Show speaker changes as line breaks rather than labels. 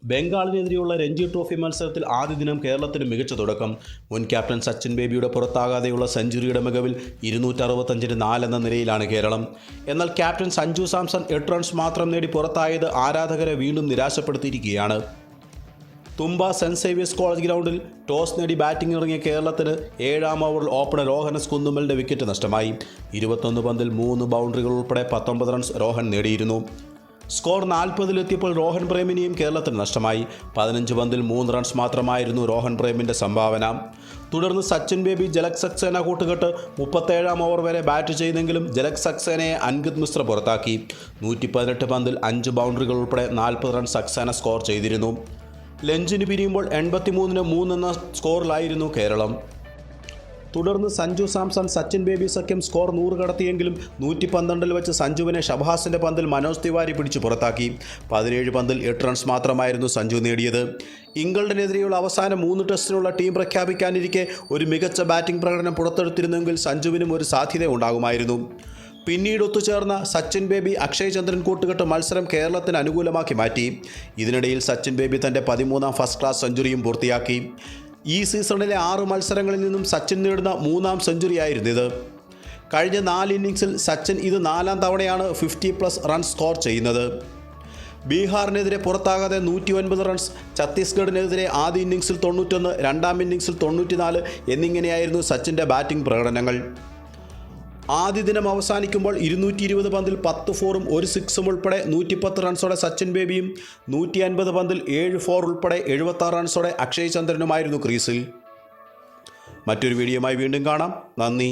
ബംഗാളിനെതിരെയുള്ള Ranji trophy മത്സരത്തിൽ ആദ്യ ദിനം കേരളത്തിന് മികച്ച തുടക്കം. മുൻ ക്യാപ്റ്റൻ സച്ചിൻ ബേബിയുടെ പുറത്താകാതെയുള്ള സെഞ്ചുറിയുടെ മികവിൽ 265-4 എന്ന നിലയിലാണ് കേരളം. എന്നാൽ ക്യാപ്റ്റൻ സഞ്ജു സാംസൺ 8 റൺസ് മാത്രം നേടി പുറത്തായത് ആരാധകരെ വീണ്ടും നിരാശപ്പെടുത്തിയിരിക്കുകയാണ്. തുമ്പ സെന്റ് സേവിയേഴ്സ് കോളേജ് ഗ്രൗണ്ടിൽ ടോസ് നേടി ബാറ്റിംഗ് ഇറങ്ങിയ കേരളത്തിന് 7ാം ഓവറിൽ ഓപ്പണർ രോഹൻ കുന്നുമ്മലിൻ്റെ വിക്കറ്റ് നഷ്ടമായി. 21 പന്തിൽ 3 ബൗണ്ടറികൾ ഉൾപ്പെടെ 19 റൺസ് രോഹൻ നേടിയിരുന്നു. സ്കോർ 40-ലെത്തിയപ്പോൾ രോഹൻ പ്രേമിനെയും കേരളത്തിന് നഷ്ടമായി. 15 പന്തിൽ 3 റൺസ് മാത്രമായിരുന്നു രോഹൻ പ്രേമിൻ്റെ സംഭാവന. തുടർന്ന് സച്ചിൻ ബേബി ജലക് സക്സേന കൂട്ടുകെട്ട് 37ാം ഓവർ വരെ ബാറ്റ് ചെയ്തെങ്കിലും ജലക് സക്സേനയെ അൻഗത് മിശ്ര പുറത്താക്കി. 118 പന്തിൽ 5 ബൗണ്ടറികൾ ഉൾപ്പെടെ 40 റൺസ് സക്സേന സ്കോർ ചെയ്തിരുന്നു. ലഞ്ചിന് പിരിയുമ്പോൾ 83-3 എന്ന സ്കോറിലായിരുന്നു കേരളം. തുടർന്ന് സഞ്ജു സാംസൺ സച്ചിൻ ബേബി സഖ്യം സ്കോർ 100 കടത്തിയെങ്കിലും 112 വെച്ച് സഞ്ജുവിനെ ഷബാസിൻ്റെ പന്തിൽ മനോജ് തിവാരി പിടിച്ച് പുറത്താക്കി. 17 പന്തിൽ 8 റൺസ് മാത്രമായിരുന്നു സഞ്ജു നേടിയത്. ഇംഗ്ലണ്ടിനെതിരെയുള്ള അവസാന 3 ടെസ്റ്റിനുള്ള ടീം പ്രഖ്യാപിക്കാനിരിക്കെ ഒരു മികച്ച ബാറ്റിംഗ് പ്രകടനം പുറത്തെടുത്തിരുന്നെങ്കിൽ സഞ്ജുവിനും ഒരു സാധ്യത ഉണ്ടാകുമായിരുന്നു. പിന്നീട് ഒത്തുചേർന്ന സച്ചിൻ ബേബി അക്ഷയ് ചന്ദ്രൻ കൂട്ടുകെട്ട് മത്സരം കേരളത്തിന് അനുകൂലമാക്കി മാറ്റി. ഇതിനിടയിൽ സച്ചിൻ ബേബി തൻ്റെ 13ാം ഫസ്റ്റ് ക്ലാസ് സെഞ്ചുറിയും പൂർത്തിയാക്കി. ഈ സീസണിലെ 6 മത്സരങ്ങളിൽ നിന്നും സച്ചിൻ നേടുന്ന 3ാം സെഞ്ചുറിയായിരുന്നിത്. കഴിഞ്ഞ 4 ഇന്നിംഗ്സിൽ സച്ചിൻ ഇത് 4ാം തവണയാണ് 50+ റൺസ് സ്കോർ ചെയ്യുന്നത്. ബീഹാറിനെതിരെ പുറത്താകാതെ 109 റൺസ്, ഛത്തീസ്ഗഡിനെതിരെ ആദ്യ ഇന്നിംഗ്സിൽ 91, രണ്ടാം ഇന്നിംഗ്സിൽ 94 എന്നിങ്ങനെയായിരുന്നു സച്ചിൻ്റെ ബാറ്റിംഗ് പ്രകടനങ്ങൾ. ആദ്യ ദിനം അവസാനിക്കുമ്പോൾ 220 പന്തിൽ 10 ഫോറും 1 സിക്സും ഉൾപ്പെടെ 110 റൺസോടെ സച്ചിൻ ബേബിയും 150 പന്തിൽ 7 ഫോർ ഉൾപ്പെടെ 76 റൺസോടെ അക്ഷയ് ചന്ദ്രനുമായിരുന്നു ക്രീസിൽ. മറ്റൊരു വീഡിയോയുമായി വീണ്ടും കാണാം. നന്ദി.